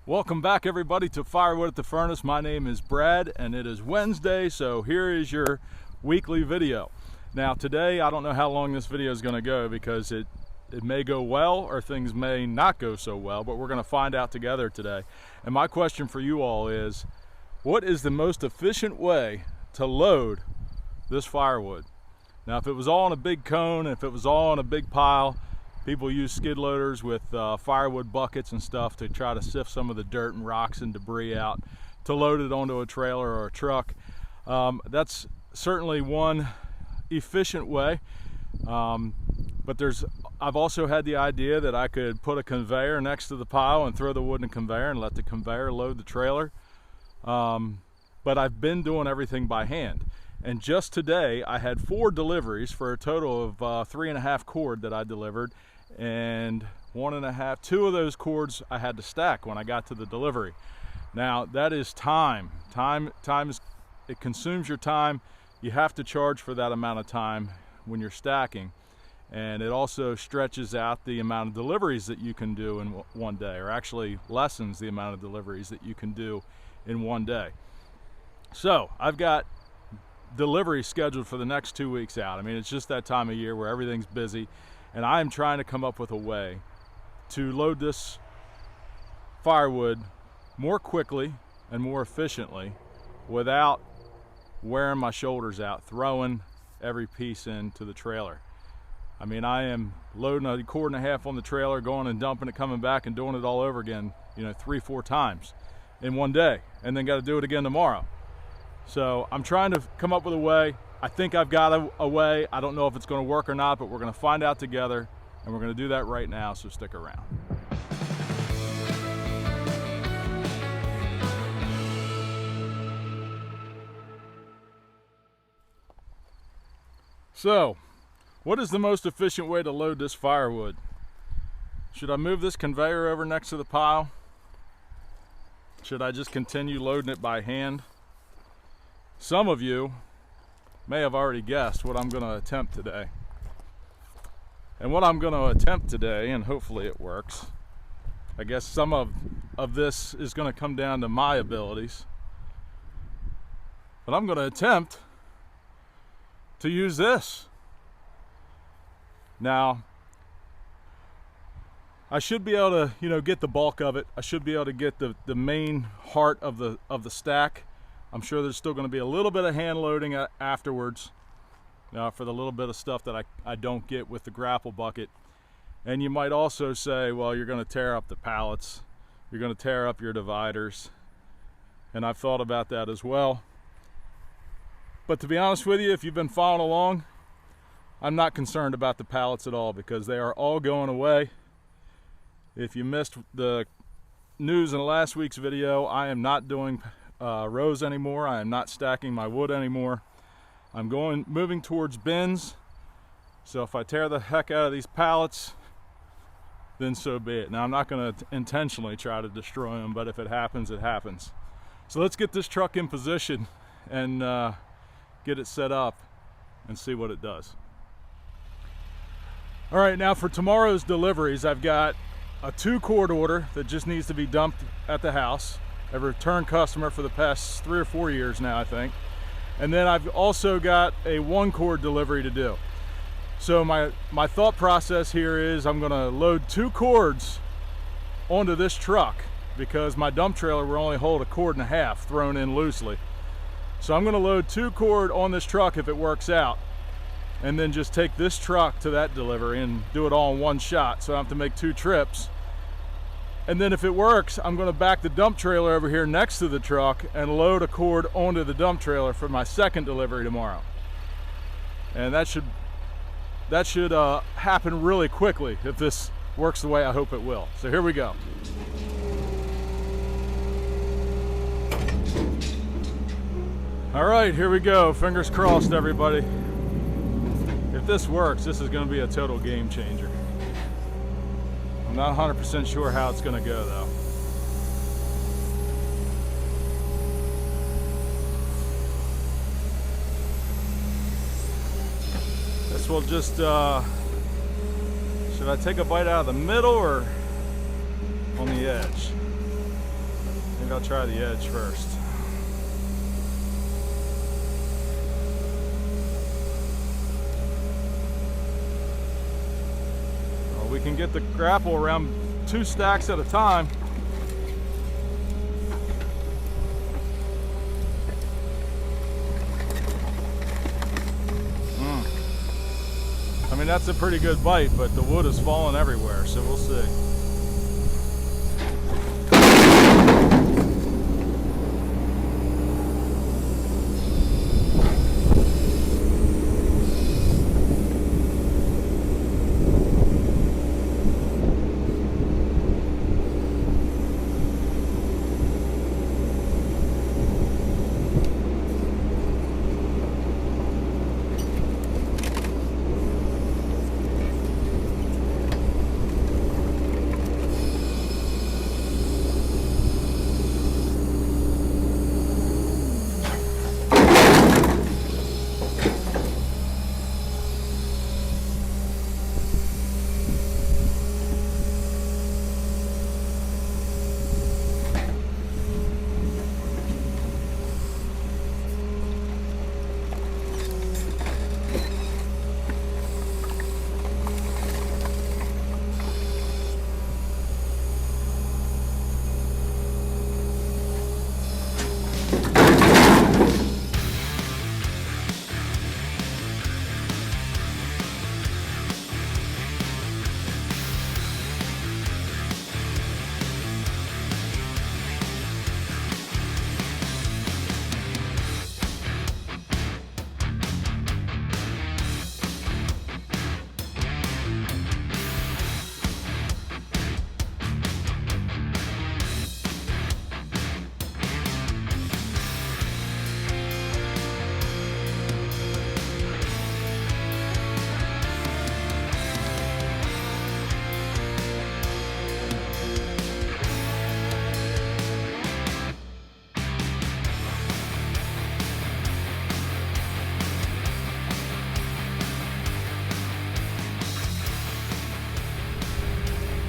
Welcome back everybody to Firewood at the Furnace. My name is Brad and it is Wednesday, so here is your weekly video. Now today, I don't know how long this video is going to go because it may go well or things may not go so well, but we're going to find out together today. And my question for you all is, what is the most efficient way to load this firewood? Now if it was all on a big cone, if it was all on a big pile, people use skid loaders with firewood buckets and stuff to try to sift some of the dirt and rocks and debris out to load it onto a trailer or a truck. That's certainly one efficient way, but I've also had the idea that I could put a conveyor next to the pile and throw the wood in a conveyor and let the conveyor load the trailer. But I've been doing everything by hand. And just today I had 4 deliveries for a total of 3.5 cord that I delivered, and 2 of those cords I had to stack when I got to the delivery. Now that is time. It consumes your time. You have to charge for that amount of time when you're stacking, and it also stretches out the amount of deliveries that you can do in one day, or actually lessens the amount of deliveries that you can do in one day. So I've got delivery scheduled for the next 2 weeks out. I mean, it's just that time of year where everything's busy, and I am trying to come up with a way to load this firewood more quickly and more efficiently without wearing my shoulders out, throwing every piece into the trailer. I mean, I am loading a 1.5 cords on the trailer, going and dumping it, coming back and doing it all over again, 3-4 times in one day, and then got to do it again tomorrow. So I'm trying to come up with a way. I think I've got a way. I don't know if it's going to work or not, but we're going to find out together, and we're going to do that right now, so stick around. So, what is the most efficient way to load this firewood? Should I move this conveyor over next to the pile? Should I just continue loading it by hand? Some of you may have already guessed what I'm going to attempt today. And what I'm going to attempt today, and hopefully it works, I guess some of this is going to come down to my abilities, but I'm going to attempt to use this. Now, I should be able to, get the bulk of it. I should be able to get the main heart of the stack. I'm sure there's still going to be a little bit of hand loading afterwards for the little bit of stuff that I don't get with the grapple bucket. And you might also say, well, you're going to tear up the pallets. You're going to tear up your dividers. And I've thought about that as well. But to be honest with you, if you've been following along, I'm not concerned about the pallets at all because they are all going away. If you missed the news in last week's video, I am not doing rows anymore. I am not stacking my wood anymore. I'm moving towards bins. So if I tear the heck out of these pallets, then so be it. Now I'm not going to intentionally try to destroy them, but if it happens, it happens. So let's get this truck in position and get it set up and see what it does. All right, now for tomorrow's deliveries, I've got a 2-cord order that just needs to be dumped at the house. I've returned customer for the past 3 or 4 years now, I think. And then I've also got a 1-cord delivery to do. So my thought process here is I'm gonna load 2 cords onto this truck because my dump trailer will only hold 1.5 cords thrown in loosely. So I'm gonna load 2 cord on this truck if it works out, and then just take this truck to that delivery and do it all in one shot so I don't have to make 2 trips. And then if it works, I'm going to back the dump trailer over here next to the truck and load a cord onto the dump trailer for my second delivery tomorrow. And that should happen really quickly if this works the way I hope it will. So here we go. All right, here we go. Fingers crossed, everybody. If this works, this is going to be a total game changer. I'm not 100% sure how it's going to go though. This will just, should I take a bite out of the middle or on the edge? Maybe I'll try the edge first. Well, we can get the grapple around 2 stacks at a time. I mean, that's a pretty good bite, but the wood is falling everywhere, so we'll see.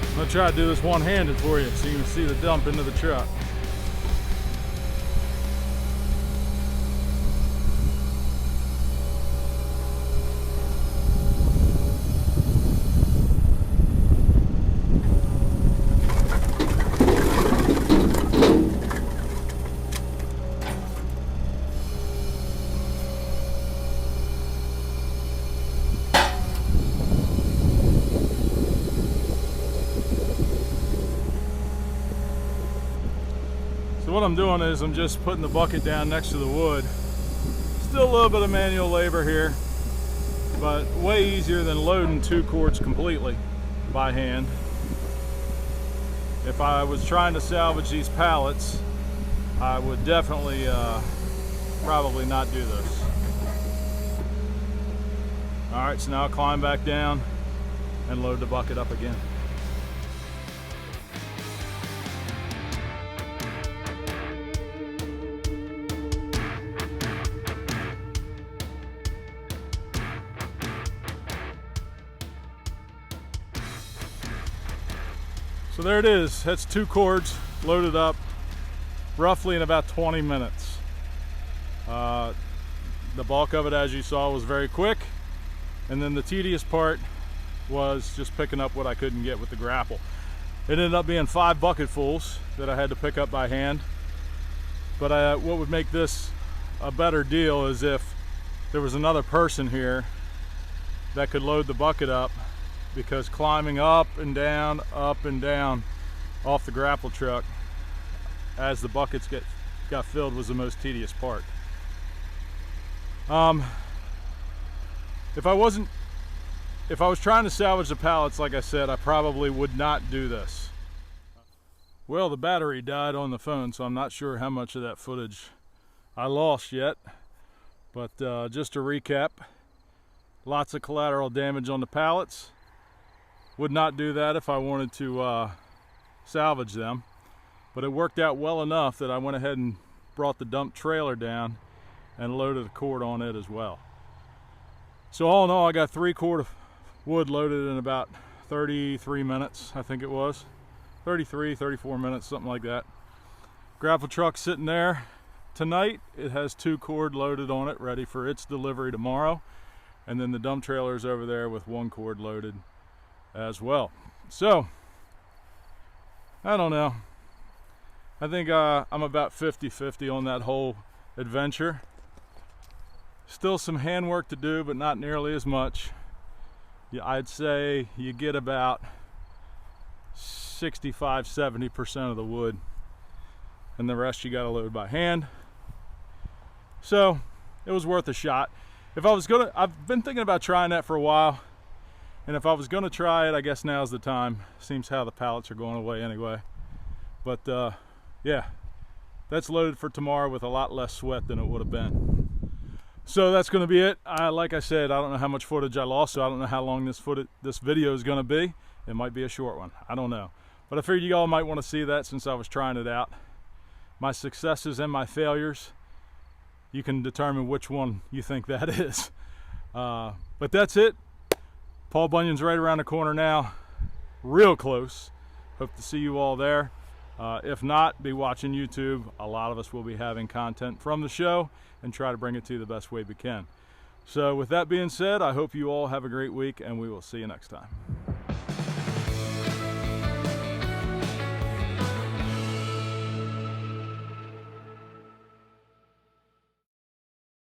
I'm gonna try to do this one-handed for you so you can see the dump into the truck. What I'm doing is I'm just putting the bucket down next to the wood. Still a little bit of manual labor here, but way easier than loading 2 cords completely by hand. If I was trying to salvage these pallets, I would definitely probably not do this. All right, so now I'll climb back down and load the bucket up again. So there it is. That's 2 cords loaded up roughly in about 20 minutes. The bulk of it, as you saw, was very quick. And then the tedious part was just picking up what I couldn't get with the grapple. It ended up being 5 bucketfuls that I had to pick up by hand. But what would make this a better deal is if there was another person here that could load the bucket up, because climbing up and down off the grapple truck as the buckets got filled was the most tedious part. If I was trying to salvage the pallets, like I said, I probably would not do this. Well, the battery died on the phone, so I'm not sure how much of that footage I lost yet. But just to recap, lots of collateral damage on the pallets. Would not do that if I wanted to salvage them, but it worked out well enough that I went ahead and brought the dump trailer down and loaded a cord on it as well. So all in all, I got 3 cord of wood loaded in about 33 minutes, I think it was. 33, 34 minutes, something like that. Gravel truck sitting there tonight. It has 2 cord loaded on it, ready for its delivery tomorrow. And then the dump trailer is over there with 1 cord loaded as well. So, I don't know. I think I'm about 50-50 on that whole adventure. Still some handwork to do, but not nearly as much. Yeah, I'd say you get about 65-70% of the wood, and the rest you got to load by hand. So it was worth a shot. If I was gonna, I've been thinking about trying that for a while, and if I was gonna try it, I guess now's the time. Seems how the pallets are going away anyway. But yeah, that's loaded for tomorrow with a lot less sweat than it would have been. So that's going to be it. Like I said, I don't know how much footage I lost, so I don't know how long this video is going to be. It might be a short one. I don't know. But I figured you all might want to see that since I was trying it out. My successes and my failures. You can determine which one you think that is. But that's it. Paul Bunyan's right around the corner now. Real close. Hope to see you all there. If not, be watching YouTube. A lot of us will be having content from the show and try to bring it to you the best way we can. So with that being said, I hope you all have a great week, and we will see you next time.